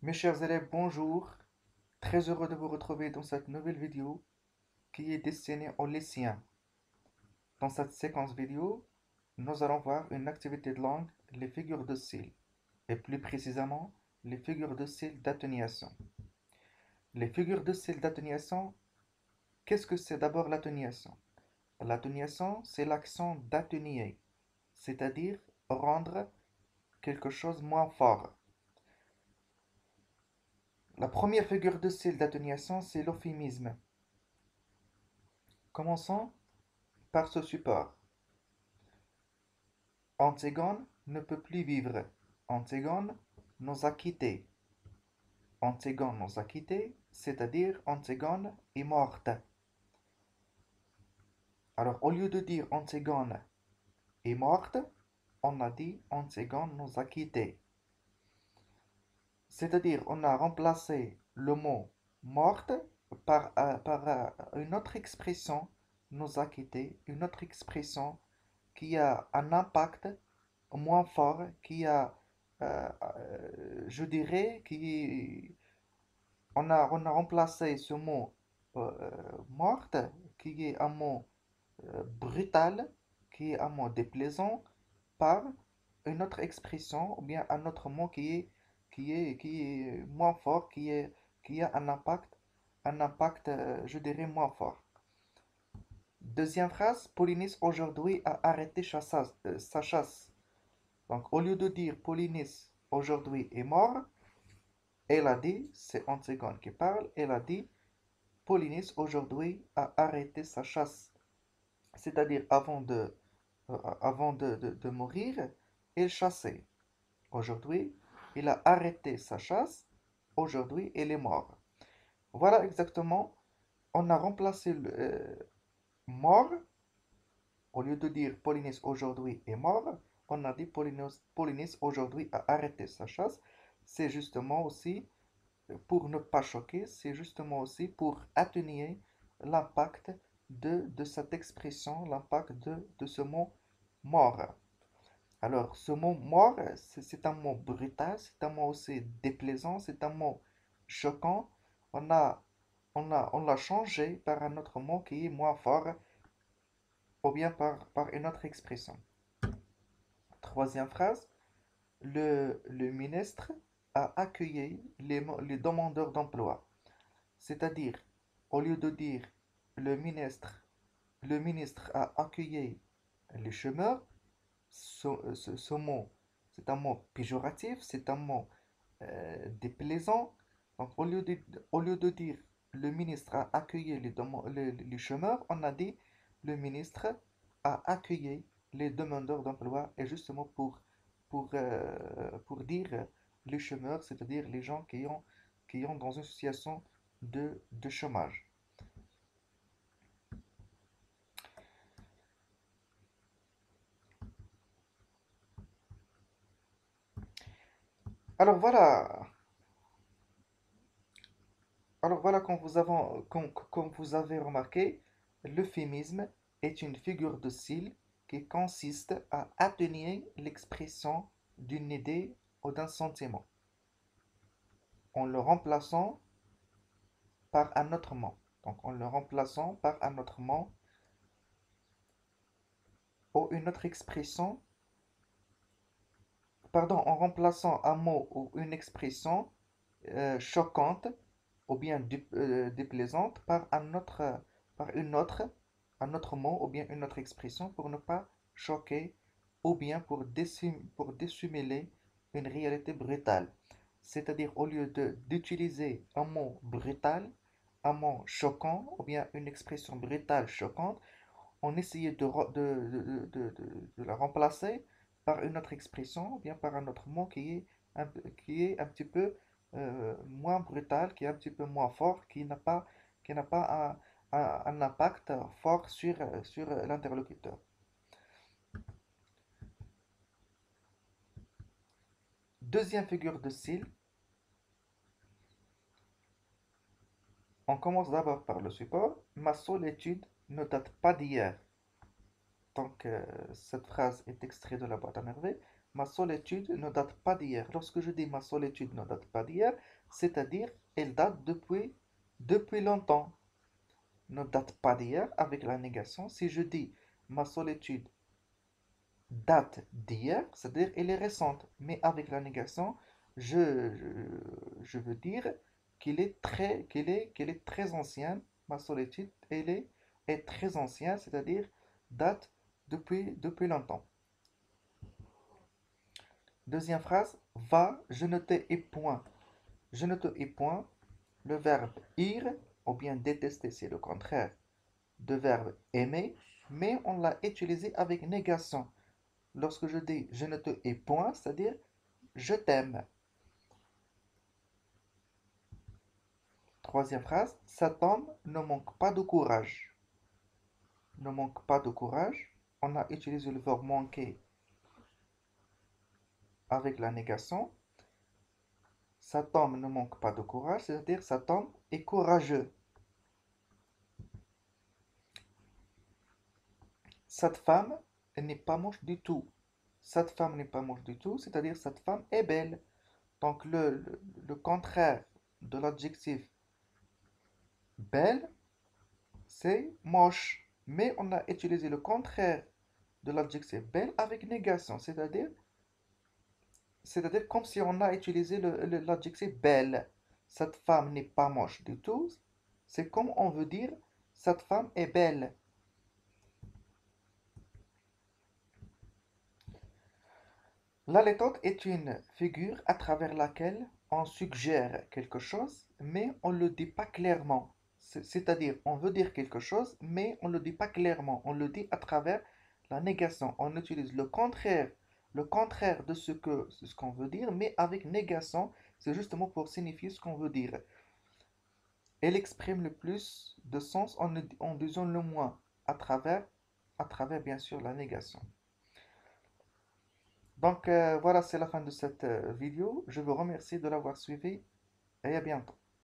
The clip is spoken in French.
Mes chers élèves, bonjour. Très heureux de vous retrouver dans cette nouvelle vidéo qui est destinée aux lycéens. Dans cette séquence vidéo, nous allons voir une activité de langue, les figures de style, et plus précisément, les figures de style d'atténuation. Les figures de style d'atténuation, qu'est-ce que c'est d'abord l'atténuation? L'atténuation, c'est l'action d'atténuer, c'est-à-dire rendre quelque chose moins fort. La première figure de style d'atténuation, c'est l'euphémisme. Commençons par ce support. Antigone ne peut plus vivre. Antigone nous a quittés. Antigone nous a quittés, c'est-à-dire Antigone est morte. Alors, au lieu de dire Antigone est morte, on a dit Antigone nous a quittés. C'est-à-dire, on a remplacé le mot morte par une autre expression, nous a quittés, une autre expression qui a un impact moins fort, je dirais, on a remplacé ce mot morte, qui est un mot brutal, qui est un mot déplaisant, par une autre expression, ou bien un autre mot qui est moins fort, qui a un impact, je dirais, moins fort. Deuxième phrase, Polynice aujourd'hui a arrêté sa chasse. Donc, au lieu de dire Polynice aujourd'hui est mort, elle a dit, c'est Antigone qui parle, elle a dit Polynice aujourd'hui a arrêté sa chasse. C'est-à-dire avant de mourir, il chassait. Aujourd'hui, il a arrêté sa chasse. Aujourd'hui, il est mort. Voilà exactement. On a remplacé le mort. Au lieu de dire Polynice aujourd'hui est mort, on a dit Polynice aujourd'hui a arrêté sa chasse. C'est justement aussi pour ne pas choquer, c'est justement aussi pour atténuer l'impact de cette expression, l'impact de ce mot mort. Alors, ce mot mort, c'est un mot brutal, c'est un mot aussi déplaisant, c'est un mot choquant. On a, on l'a changé par un autre mot qui est moins fort, ou bien par une autre expression. Troisième phrase, le ministre a accueilli les demandeurs d'emploi. C'est-à-dire, au lieu de dire le ministre, le ministre a accueilli les chômeurs, ce mot, c'est un mot péjoratif, c'est un mot déplaisant. Donc, au lieu de dire le ministre a accueilli les chômeurs, on a dit le ministre a accueilli les demandeurs d'emploi, et justement pour dire les chômeurs, c'est-à-dire les gens qui ont dans une situation de chômage. Alors voilà, alors voilà, comme vous avez remarqué, l'euphémisme est une figure de style qui consiste à atténuer l'expression d'une idée ou d'un sentiment en le remplaçant par un autre mot. Donc en le remplaçant par un autre mot ou une autre expression, pardon, en remplaçant un mot ou une expression choquante ou bien déplaisante par un autre mot ou bien une autre expression pour ne pas choquer ou bien pour dissimuler une réalité brutale. C'est-à-dire au lieu d'utiliser un mot brutal, un mot choquant ou bien une expression brutale choquante, on essayait de la remplacer par une autre expression, ou bien par un autre mot qui est un petit peu moins brutal, qui est un petit peu moins fort, qui n'a pas un impact fort sur l'interlocuteur. Deuxième figure de style, on commence d'abord par le support. Ma solitude ne date pas d'hier. Donc, cette phrase est extraite de la boîte à merveilles. ma solitude ne date pas d'hier. Lorsque je dis ma solitude ne date pas d'hier, c'est-à-dire elle date depuis longtemps. Ne date pas d'hier avec la négation. Si je dis ma solitude date d'hier, c'est-à-dire elle est récente. Mais avec la négation, je veux dire qu'elle est très ancienne. Ma solitude, est très ancienne, c'est-à-dire date depuis longtemps. Deuxième phrase, va, je ne te hais point. Je ne te hais point. Le verbe ir, ou bien détester, c'est le contraire de verbe aimer, mais on l'a utilisé avec négation. Lorsque je dis je ne te hais point, c'est-à-dire je t'aime. Troisième phrase, cet homme ne manque pas de courage. Ne manque pas de courage. On a utilisé le verbe manquer avec la négation. Cet homme ne manque pas de courage, c'est-à-dire cet homme est courageux. Cette femme n'est pas moche du tout. Cette femme n'est pas moche du tout, c'est-à-dire cette femme est belle. Donc le contraire de l'adjectif belle, c'est moche. Mais on a utilisé le contraire de l'adjectif belle avec négation, c'est-à-dire comme si on a utilisé l'adjectif belle. Cette femme n'est pas moche du tout. C'est comme on veut dire cette femme est belle. L'anecdote est une figure à travers laquelle on suggère quelque chose, mais on ne le dit pas clairement. C'est-à-dire, on veut dire quelque chose, mais on ne le dit pas clairement. On le dit à travers la négation. On utilise le contraire de ce qu'on veut dire, mais avec négation, c'est justement pour signifier ce qu'on veut dire. Elle exprime le plus de sens en disant le moins, à travers bien sûr la négation. Donc voilà, c'est la fin de cette vidéo. Je vous remercie de l'avoir suivi et à bientôt.